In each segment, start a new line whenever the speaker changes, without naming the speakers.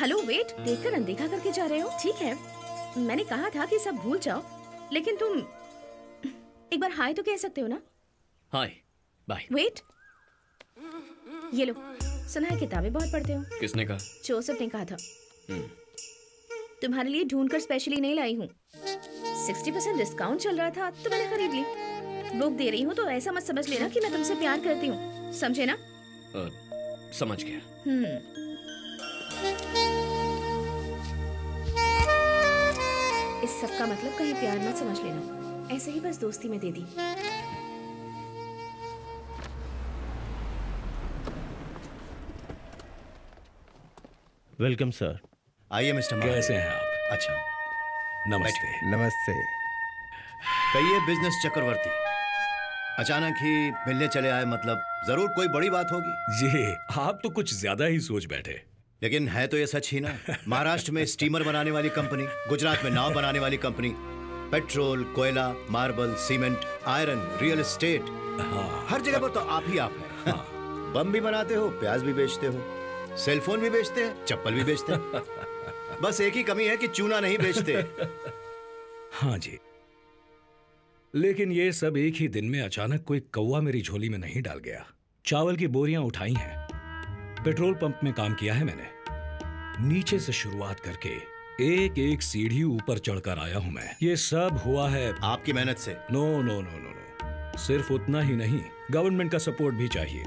Hello wait, देखकर अनदेखा करके जा रहे हो। ठीक है, मैंने कहा था कि सब भूल जाओ, लेकिन तुम एक बार हाय तो कह सकते हो ना।
Hi bye.
वेट, ये लो। सुना है किताबें बहुत पढ़ते हो।
किसने कहा?
जोसेफ ने कहा था। तुम्हारे लिए ढूंढकर स्पेशली नहीं लाई हूँ। 60% डिस्काउंट चल रहा था तो मैंने खरीद ली। बुक दे रही हूँ तो ऐसा मत समझ लेना कि मैं तुमसे प्यार करती हूँ, समझे ना?
समझ गया।
इस सब का मतलब कहीं प्यार मत समझ लेना, ऐसे ही बस दोस्ती में दे दी।
Welcome sir.
आइए मिस्टर मान।
कैसे हैं आप?
अच्छा,
नमस्ते।
नमस्ते।
कहिए बिजनेस चक्रवर्ती, अचानक ही मिलने चले आए, मतलब जरूर कोई बड़ी बात होगी।
जी, आप तो कुछ ज्यादा ही सोच बैठे।
लेकिन है तो ये सच ही ना। महाराष्ट्र में स्टीमर बनाने वाली कंपनी, गुजरात में नाव बनाने वाली कंपनी, पेट्रोल, कोयला, marble, cement, iron, real estate, हर जगह पर तो आप ही आप हैं। बम भी बनाते हो, प्याज भी बेचते हो, सेलफोन भी बेचते हैं, चप्पल भी बेचते हैं। बस एक ही कमी है कि चूना नहीं बेचते।
हाँ जी, लेकिन ये सब एक ही दिन में अचानक कोई कौवा मेरी झोली में नहीं डाल गया। चावल की बोरियां उठाई हैं, पेट्रोल पंप में काम किया है मैंने, नीचे से शुरुआत करके एक एक सीढ़ी ऊपर चढ़कर आया हूं मैं। ये सब हुआ है
आपकी मेहनत से।
No no no no no, सिर्फ उतना ही नहीं, गवर्नमेंट का सपोर्ट भी चाहिए।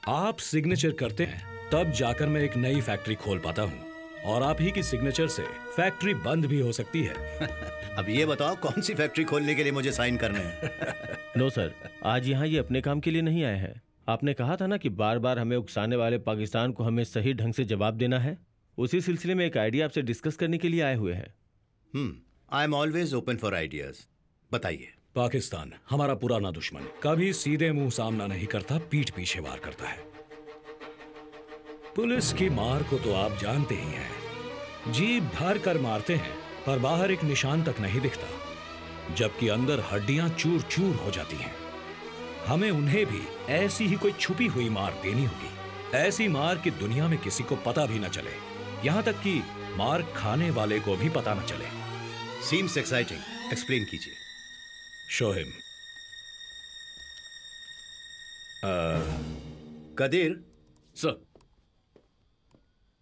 आप सिग्नेचर करते हैं तब जाकर मैं एक नई फैक्ट्री खोल पाता हूँ, और आप ही की सिग्नेचर से फैक्ट्री बंद भी हो सकती है।
अब ये बताओ कौन सी फैक्ट्री खोलने के लिए मुझे साइन करने हैं?
नो सर, आज यहाँ ये अपने काम के लिए नहीं आए हैं। आपने कहा था ना कि बार बार हमें उकसाने वाले पाकिस्तान को हमें सही ढंग से जवाब देना है। उसी सिलसिले में एक आइडिया आपसे डिस्कस करने के लिए आए हुए हैं।
I am always open for ideas. बताइए।
पाकिस्तान हमारा पुराना दुश्मन, कभी सीधे मुंह सामना नहीं करता, पीठ पीछे वार करता है। पुलिस की मार को तो आप जानते ही हैं, जीभ भर कर मारते हैं पर बाहर एक निशान तक नहीं दिखता, जबकि अंदर हड्डियां चूर चूर हो जाती हैं। हमें उन्हें भी ऐसी ही कोई छुपी हुई मार देनी होगी, ऐसी मार कि दुनिया में किसी को पता भी न चले, यहां तक कि मार खाने वाले को भी पता न चले।
सीम्स एक्साइटिंग, एक्सप्लेन कीजिए।
Show him.
कदीर
सर,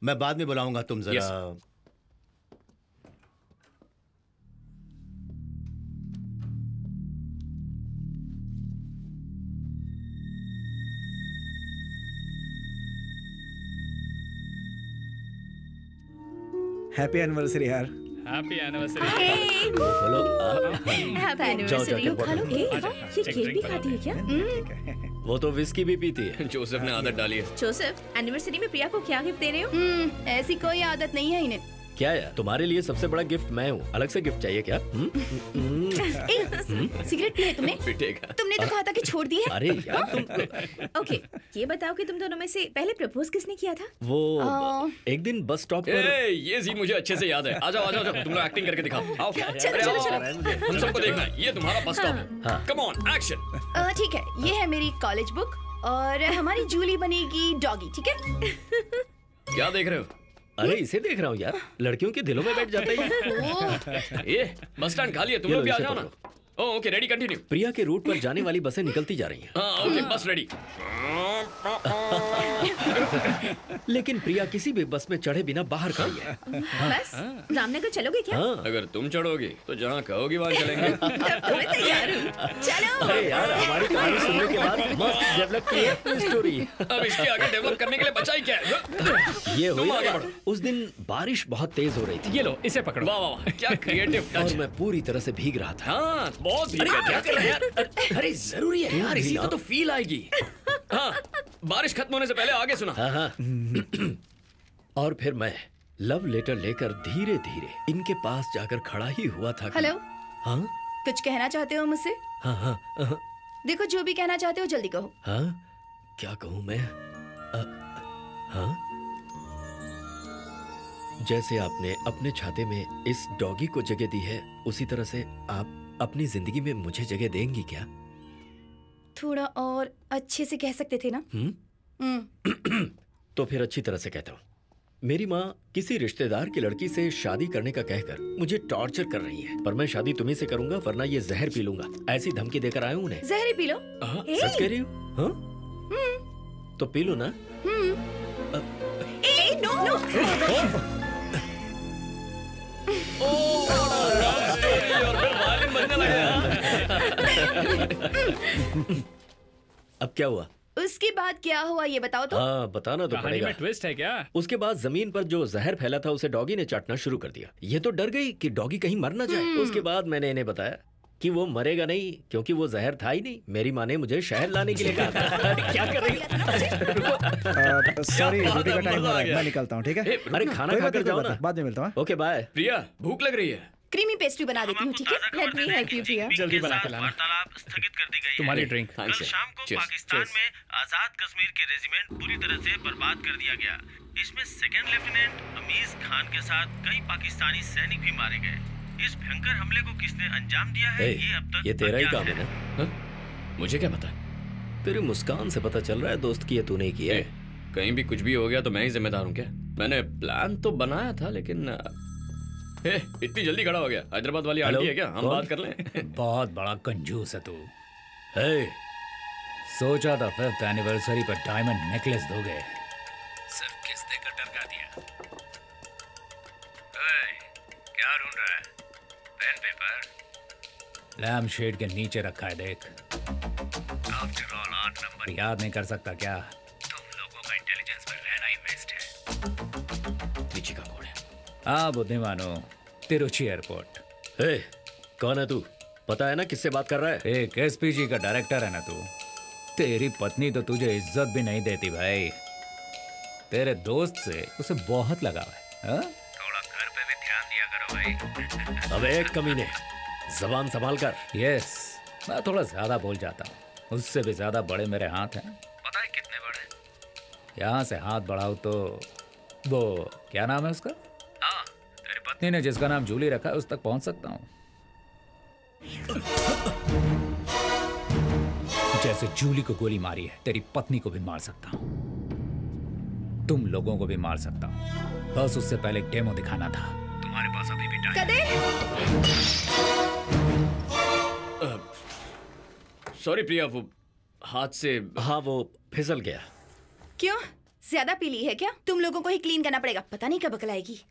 मैं बाद में बुलाऊंगा, तुम जरा।
हैप्पी एनिवर्सरी यार।
Happy anniversary.
Happy anniversary. खा लो केक। ये केक भी खाती है क्या?
वो तो विस्की भी पीती है। जोसेफ ने आदत डाली है।
जोसेफ, एनिवर्सरी में प्रिया को क्या गिफ्ट दे रहे हो?
ऐसी कोई आदत नहीं है इन्हें।
क्या यार, तुम्हारे लिए सबसे बड़ा गिफ्ट मैं हूँ, अलग से गिफ्ट चाहिए क्या?
सिगरेट पिए तुमने?
पिटेगा।
तुमने तो कहा था कि छोड़ दी है।
अरे यार तुम।
ओके, ये बताओ कि तुम दोनों में से पहले प्रपोज किसने किया था?
वो एक दिन बस स्टॉप पर। ये सीन मुझे अच्छे से याद है। आ जाओ आ जाओ, तुम लोग एक्टिंग करके दिखाओ। आओ, हम सबको देखना है, ये तुम्हारा बस स्टॉप है। Come on, action.
ठीक है, ये है मेरी कॉलेज बुक और हमारी जूली बनेगी डॉगी, ठीक है?
क्या देख रहे हो? अरे इसे देख रहा हूँ यार, लड़कियों के दिलों में बैठ जाता है ये। बस स्टैंड खाली है, तुम लोग भी आ जाओ ना। Okay, ready, continue. प्रिया के रूट पर जाने वाली बसें निकलती जा रही हैं। हाँ, ओके, बस रेडी। लेकिन प्रिया किसी भी बस में चढ़े बिना बाहर खड़ी है।
बस रामनगर चलोगे क्या?
अगर तुम चढ़ोगी तो जहाँ कहोगी वहाँ चलेंगे।
तैयार हूँ, चलो।
अरे यार, हमारी कहानी सुनने के बाद मस्त डेवलप की है स्टोरी। अब इसके आगे डेवलप करने के लिए बचा ही क्या है? ये हुई ना, उस दिन बारिश बहुत तेज हो रही थी।
ये लो, इसे पकड़ो।
वाह वाह वाह, क्या क्रिएटिव टच। और मैं पूरी तरह से भीग रहा था। हाँ, बहुत भीग रहा था। क्या कर रहे हैं यार? अरे जरूरी है यार, इसी का तो फील आएगी। हाँ, बारिश खत्म होने से पहले आगे सुना। हाँ हाँ। और फिर मैं लव लेटर लेकर धीरे धीरे इनके पास जाकर खड़ा ही हुआ था।
हेलो।
हाँ,
कुछ कहना चाहते हो मुझसे?
हाँ हाँ।
देखो, जो भी कहना चाहते हो जल्दी कहो।
हाँ, क्या कहूँ मैं? हाँ, जैसे आपने अपने छाते में इस डॉगी को जगह दी है, उसी तरह से आप अपनी जिंदगी में मुझे जगह देंगी क्या?
थोड़ा और अच्छे से कह सकते थे ना?
तो फिर अच्छी तरह से कहता हूँ। मेरी माँ किसी रिश्तेदार की लड़की से शादी करने का कहकर मुझे टॉर्चर कर रही है, पर मैं शादी तुम्ही से करूंगा वरना ये जहर पी लूंगा, ऐसी धमकी देकर आया हूँ उन्हें।
जहर ही पी लो।
सच कह रही हूँ? हाँ? तो पी लो ना।
No no.
अब क्या हुआ?
उसके बाद क्या हुआ ये बताओ तो।
हाँ बताना तो
कहानी
पड़ेगा।
में ट्विस्ट है क्या?
उसके बाद जमीन पर जो जहर फैला था उसे डॉगी ने चाटना शुरू कर दिया। ये तो डर गई कि डॉगी कहीं मर ना जाए। उसके बाद मैंने इन्हें बताया कि वो मरेगा नहीं क्योंकि वो जहर था ही नहीं। मेरी माँ ने मुझे शहर लाने के लिए कहा था। क्या कर रही है?
सॉरी, ड्यूटी का टाइम हो रहा है, मैं निकलता हूँ, ठीक है?
अरे खाना खाकर जाओ ना।
बाद में मिलता हूँ।
Okay bye.
प्रिया भूख लग रही है।
क्रीमी पेस्ट्री बना देती हूँ, ठीक है? लेट मी हेल्प यू प्रिया।
जल्दी बना के लाना।
वार्तालाप स्थगित कर दी गई है।
तुम्हारी ड्रिंक।
कल शाम को पाकिस्तान में आजाद कश्मीर के रेजिमेंट पूरी तरह से बर्बाद कर दिया गया। इसमें सेकंड लेफ्टिनेंट अमीज खान के साथ कई पाकिस्तानी सैनिक भी मारे गए। इस भयंकर हमले को किसने अंजाम दिया है ये अब तक
ये तेरा ही काम
अज्ञात
है ना?
मुझे क्या पता?
तेरी मुस्कान से पता चल रहा है दोस्त की ये तूने ही किया है।
कहीं भी कुछ भी हो गया तो मैं ही जिम्मेदार हूँ क्या? मैंने प्लान तो बनाया था लेकिन इतनी जल्दी खड़ा हो गया। हैदराबाद वाली आंटी है क्या? हम बात कर लें।
बहुत बड़ा कंजूस है तू।
हे,
सोचा था 5th एनिवर्सरी पर डायमंड नेकलेस दोगे, सिर्फ किस देकर डरका दिया।
क्या ढूंढ रहा है? Pen paper?
लैम्प शेड के नीचे रखा है, देख।
आफ्टर ऑल 8 नंबर
याद नहीं कर सकता क्या?
तुम लोगों का इंटेलिजेंस में रहना ही वेस्ट है।
नीचे का कोड है।
हाँ बुद्धिमानो, तिरुचि एयरपोर्ट।
हे, कौन है तू? पता है ना किससे बात कर रहा है?
एक एसपीजी का डायरेक्टर है ना तू। तेरी पत्नी तो तुझे इज्जत भी नहीं देती भाई। तेरे दोस्त से उसे बहुत लगाव है, हाँ?
थोड़ा घर पे भी ध्यान दिया करो भाई।
अबे कमीने, जबान संभाल कर।
यस, मैं थोड़ा ज्यादा बोल जाता हूँ। उससे भी ज्यादा बड़े मेरे हाथ हैं।
पता है कितने बड़े?
यहाँ से हाथ बढ़ाओ तो वो क्या नाम है उसका?
हाँ, तेरी
पत्नी ने जिसका नाम जूली रखा है उस तक पहुंच सकता हूँ। जैसे जूली को गोली मारी है, तेरी पत्नी को भी मार सकता हूँ। तुम लोगों को भी मार सकता हूँ। बस उससे पहले एक डेमो दिखाना था।
तुम्हारे पास अभी भी टाइम।
कदे
सॉरी प्रिया, वो हाथ से।
हाँ वो फिसल गया।
क्यों? ज्यादा पी ली है क्या? तुम लोगों को ही क्लीन करना पड़ेगा, पता नहीं कब अकल आएगी।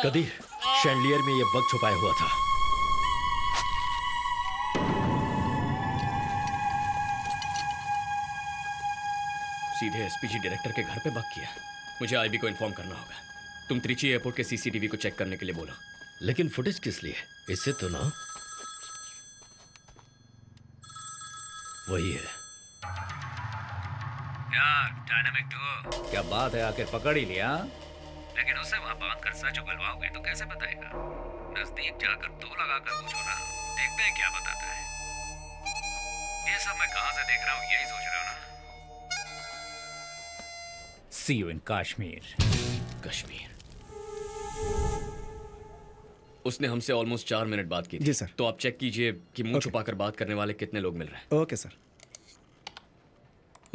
कदीर, शैंडलियर में ये बग छुपाया हुआ था।
सीधे एसपीजी डायरेक्टर के घर पे बग किया। मुझे आईबी को इन्फॉर्म करना होगा। तुम त्रिची एयरपोर्ट के सीसीटीवी को चेक करने के लिए बोलो।
लेकिन फुटेज किस लिए? इससे तो ना वही है।
यार डायनामिक डुओ,
क्या बात है, आखिर पकड़ ही लिया।
लेकिन उसे वहां बांध कर सच उगलवाओगे तो कैसे बताएगा? नजदीक जाकर दो लगाकर पूछो ना, देखते हैं क्या बताता है। ये सब मैं कहां से देख रहा हूँ, यही सोच रहे हो ना?
See you in Kashmir.
Kashmir. उसने हमसे ऑलमोस्ट 4 मिनट बात की थी।
जी सर।
तो आप चेक कीजिए कि मुंह छुपाकर बात करने वाले कितने लोग मिल रहे हैं।
Okay sir.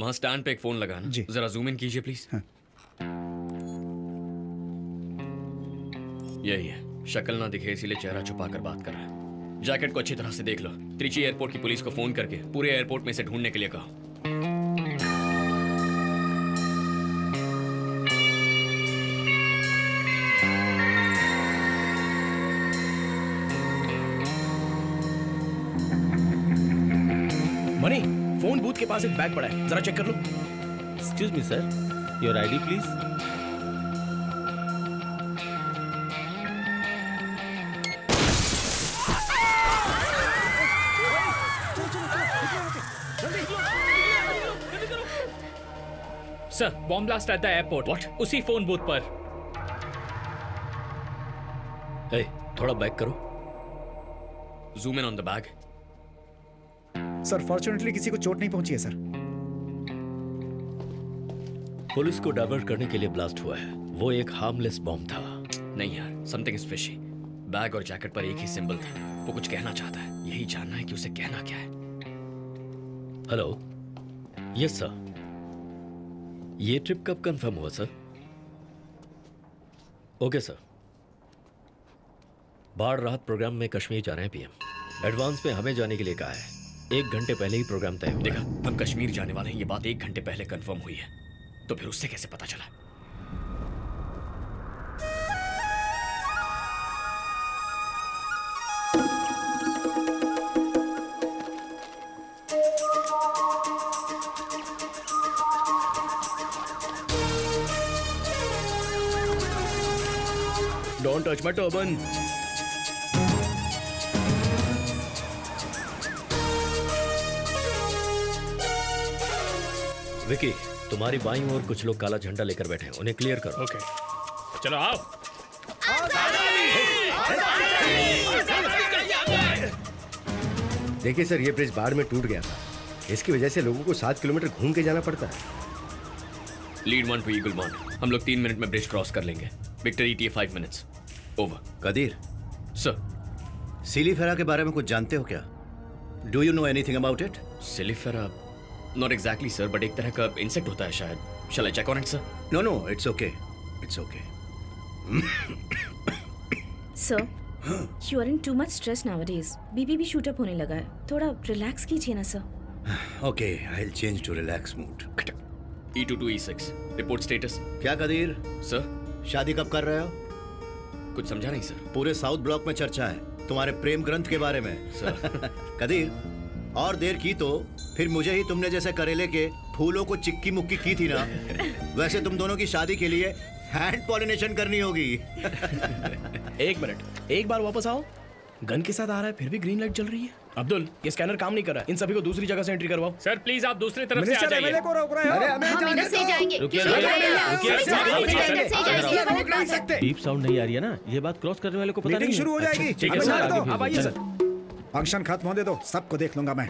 वहां स्टैंड पे एक फोन लगा ना,
जी।
जरा जूम इन कीजिए प्लीज।
हाँ।
यही है, शक्ल ना दिखे इसीलिए चेहरा छुपाकर बात कर रहा है। जैकेट को अच्छी तरह से देख लो। त्रिची एयरपोर्ट की पुलिस को फोन करके पूरे एयरपोर्ट में से ढूंढने के लिए कहो।
मनी, फोन बूथ के पास एक बैग पड़ा है, जरा चेक कर लो।
Excuse me sir, your ID please.
Sir, bomb blast at the airport.
What?
उसी फोन बूथ पर।
Hey, थोड़ा बैक करो।
Zoom in on the bag.
Sir fortunately किसी को चोट नहीं पहुंची है सर।
पुलिस को डाइवर्ट करने के लिए ब्लास्ट हुआ है। वो एक हार्मलेस बॉम्ब था।
नहीं यार, समथिंग इज फिशी। बैग और जैकेट पर एक ही सिंबल था। वो कुछ कहना चाहता है, यही जानना है कि उसे कहना क्या है।
Hello, yes sir. ये ट्रिप कब कंफर्म हुआ सर? Okay sir. बाढ़ राहत प्रोग्राम में कश्मीर जा रहे हैं पीएम। एडवांस में हमें जाने के लिए कहा है। 1 घंटे पहले ही प्रोग्राम तय हुआ।
देखा, हम कश्मीर जाने वाले हैं, ये बात 1 घंटे पहले कंफर्म हुई है। तो फिर उससे कैसे पता चला?
Don't touch my turban.
Vicky, तुम्हारी बाईं ओर कुछ लोग काला झंडा लेकर बैठे हैं, उन्हें क्लियर करो।
ओके, चलो आओ।
देखिए सर, ये ब्रिज बाढ़ में टूट गया था। इसकी वजह से लोगों को 7 किलोमीटर घूम के जाना पड़ता है।
Lead 1 to eagle mount. हम लोग 3 मिनट में ब्रिज क्रॉस कर लेंगे। Victor ETA 5 minutes. Over.
Qadir
sir,
सिलीफेरा के बारे में कुछ जानते हो क्या? Do you know anything about it?
सिलीफेरा? नॉट एग्जैक्टली सर, बट एक तरह का इंसेक्ट होता है शायद। Shall I check on it sir?
No no, it's okay, it's okay.
Sir, you are in too much stress nowadays. BP भी shoot up होने लगा है। थोड़ा रिलैक्स कीजिए ना sir.
Okay, I will change to relax mood.
E2 to E6 report status.
क्या Kadir
sir?
शादी कब कर रहे हो?
कुछ समझा नहीं सर।
पूरे साउथ ब्लॉक में चर्चा है तुम्हारे प्रेम ग्रंथ के बारे में
सर।
कदीर, और देर की तो फिर मुझे ही तुमने जैसे करेले के फूलों को चिक्की मुक्की की थी ना, वैसे तुम दोनों की शादी के लिए हैंड पॉलिनेशन करनी होगी।
1 मिनट, एक बार वापस आओ। गन के साथ आ रहा है, फिर भी ग्रीन लाइट जल रही है। अब्दुल, ये स्कैनर काम नहीं कर रहा है। इन सभी को दूसरी जगह से एंट्री करवाओ।
सर प्लीज आप दूसरी तरफ से आ जाइए।
MLA को रोक रहे हो?
हम इधर से जाएंगे।
बीप साउंड नहीं आ रही है ना? ये बात क्रॉस करने वाले को पता नहीं
मीटिंग
है।
शुरू हो जाएगी।
ठीक है
हमें
सर,
जाने दो।
आगे
अब आइए
भेजिए।
सर। फंक्शन खत्म होने दो, सबको देख लूंगा मैं।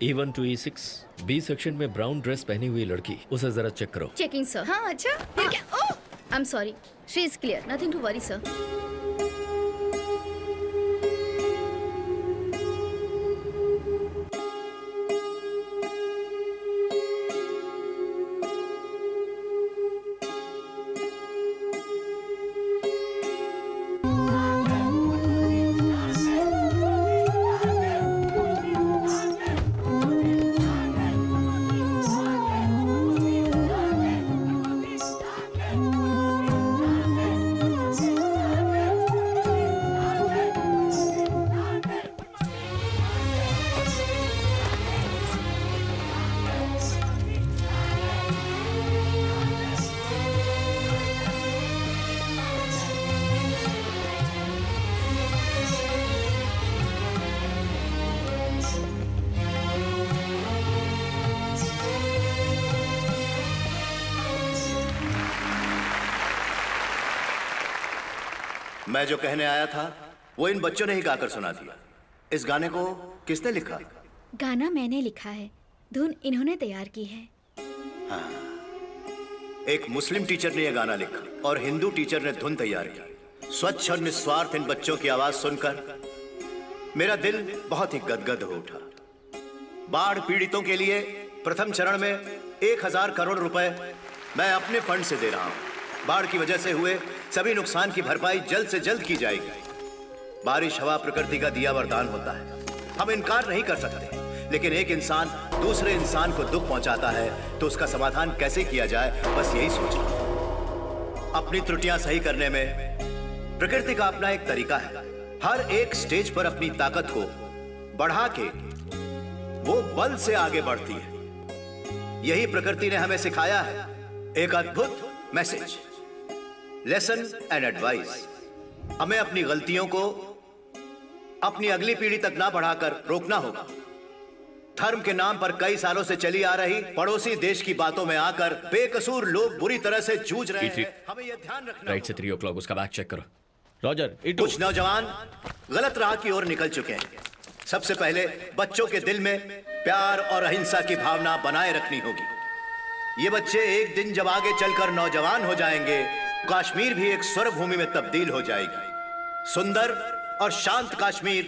E1 to E6 B section में ब्राउन ड्रेस पहनी हुई लड़की, उसे जरा चेक करो।
Checking sir.
हाँ अच्छा, फिर क्या? Oh,
I am sorry, she is clear, nothing to worry sir.
मैं जो कहने आया था वो इन बच्चों ने ही गाकर सुना दिया। इस गाने को किसने लिखा?
गाना मैंने लिखा है, धुन इन्होंने तैयार की है।
हाँ, एक मुस्लिम टीचर ने यह गाना लिखा और हिंदू टीचर ने धुन तैयार की। स्वच्छ और निस्वार्थ इन बच्चों की आवाज सुनकर मेरा दिल बहुत ही गदगद हो उठा। बाढ़ पीड़ितों के लिए प्रथम चरण में 1000 करोड़ रुपए मैं अपने फंड से दे रहा हूं। बाढ़ की वजह से हुए सभी नुकसान की भरपाई जल्द से जल्द की जाएगी। बारिश हवा प्रकृति का दिया वरदान होता है, हम इनकार नहीं कर सकते, लेकिन एक इंसान दूसरे इंसान को दुख पहुंचाता है तो उसका समाधान कैसे किया जाए, बस यही सोच रहा हूं। अपनी त्रुटियां सही करने में प्रकृति का अपना एक तरीका है। हर एक स्टेज पर अपनी ताकत को बढ़ा के वो बल से आगे बढ़ती है। यही प्रकृति ने हमें सिखाया है, एक अद्भुत मैसेज, लेसन एंड एडवाइस। हमें अपनी गलतियों को अपनी अगली पीढ़ी तक ना बढ़ाकर रोकना होगा। धर्म के नाम पर कई सालों से चली आ रही पड़ोसी देश की बातों में आकर बेकसूर लोग बुरी तरह से जूझ रहे हैं। हमें यह ध्यान रखना
राइट से 3 o'clock उसका बैग चेक करो।
रॉजर,
कुछ नौजवान गलत राह की ओर निकल चुके हैं। सबसे पहले बच्चों के दिल में प्यार और अहिंसा की भावना बनाए रखनी होगी। ये बच्चे एक दिन जब आगे चलकर नौजवान हो जाएंगे, कश्मीर भी एक स्वर्ग भूमि में तब्दील हो जाएगी। सुंदर और शांत कश्मीर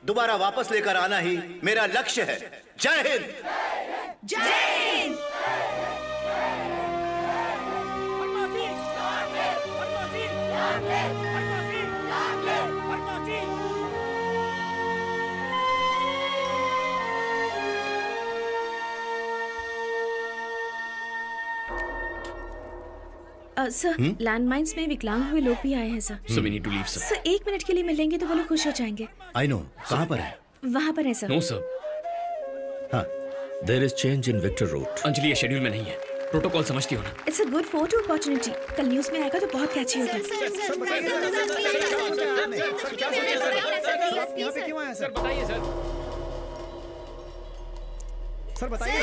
दोबारा वापस लेकर आना ही मेरा लक्ष्य है। जय हिंद।
जय हिंद।
सर, लैंडमाइंस में विकलांग हुए लोग भी आए हैं sir.
So we need to leave, sir.
Sir, 1 minute के लिए मिलेंगे तो वो लोग खुश हो जाएंगे।
I know, कहाँ पर है?
वहाँ पर है सर।
No, sir.
हाँ।
There is change in Victor route.
Anjali, ये शेड्यूल में नहीं है। प्रोटोकॉल समझती हो ना?
It's a good photo opportunity. कल न्यूज़ में आएगा तो बहुत कैची होगा।
सर क्यों आया सर?
बताइए सर।
सर बताइए।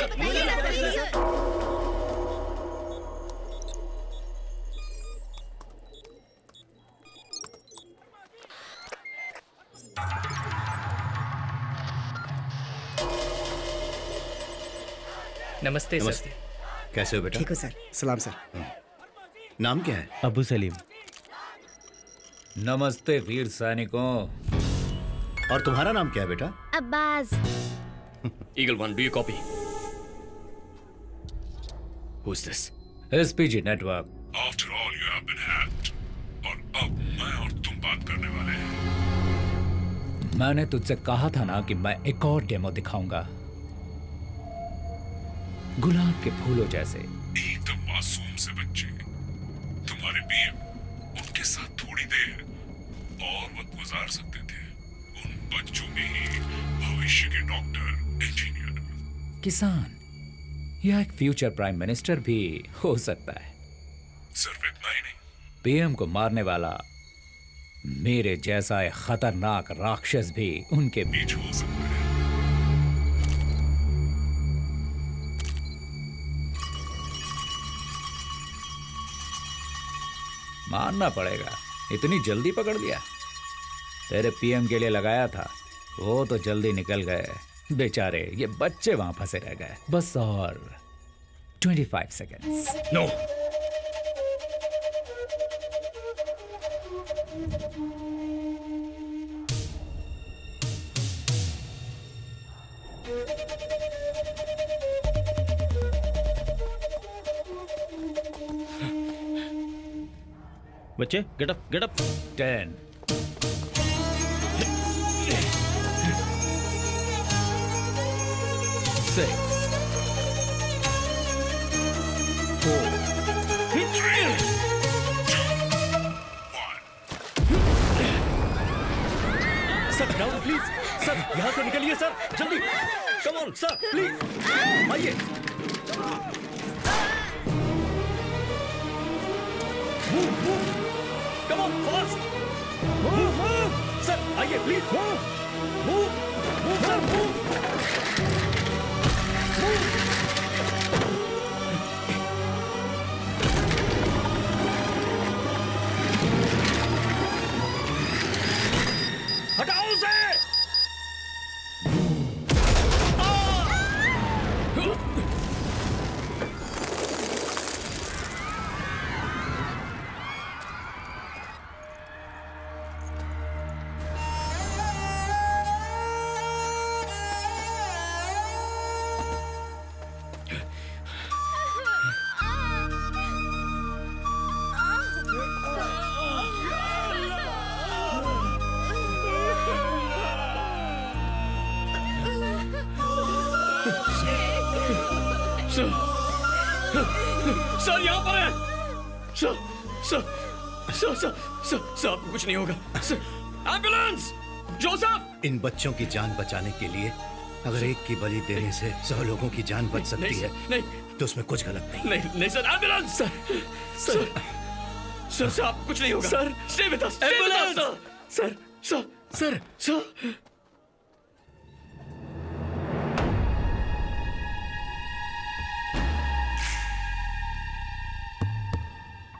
नमस्ते सर।
कैसे हो बेटा?
ठीक हो सर। सलाम सर।
नाम क्या है?
अबू सलीम।
नमस्ते वीर सैनिकों।
और तुम्हारा नाम क्या है बेटा?
Abbas.
Eagle 1, do you copy? Who's this?
SPG network.
After all, you have been hacked. और अब मैं और तुम बात करने वाले हैं।
मैंने तुझसे कहा था ना कि मैं एक और डेमो दिखाऊंगा, गुलाब के फूलों जैसे।
एकदम मासूम से बच्चे। तुम्हारे पीएम उनके साथ थोड़ी देर और वक्त गुजार सकते थे। उन बच्चों में ही भविष्य के डॉक्टर, इंजीनियर,
किसान या एक फ्यूचर प्राइम मिनिस्टर भी हो सकता है।
सिर्फ इतना ही नहीं,
पीएम को मारने वाला मेरे जैसा एक खतरनाक राक्षस भी उनके
बीच हो सकता है।
मानना पड़ेगा, इतनी जल्दी पकड़ लिया। तेरे पीएम के लिए लगाया था, वो तो जल्दी निकल गए बेचारे। ये बच्चे वहां फंसे रह गए। बस और 25 सेकेंड्स।
नो।
बच्चे, get up, get up.
10 6 4
sir down please. Sir यहाँ से निकलिए सर, जल्दी। कम ऑन सर, प्लीज आइए। Come on fast. Move sir, आइए प्लीज। Move sir, move. हटाओ उसे। सर यहाँ पर है। सर आपको कुछ नहीं होगा। Sir ambulance, Joseph.
इन बच्चों की जान बचाने के लिए अगर एक की बलि देने से 100 लोगों की जान बच सकती है तो उसमें कुछ गलत नहीं।
नहीं सर, एम्बुलेंस। सर आपको कुछ नहीं होगा। Sir stay with us, sir.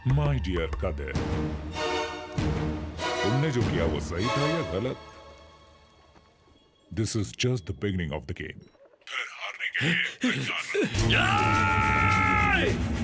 My dear Kadar, तुमने जो किया वो सही था या गलत? This is just the beginning of the game. फिर हारने के लिए तैयार रहो।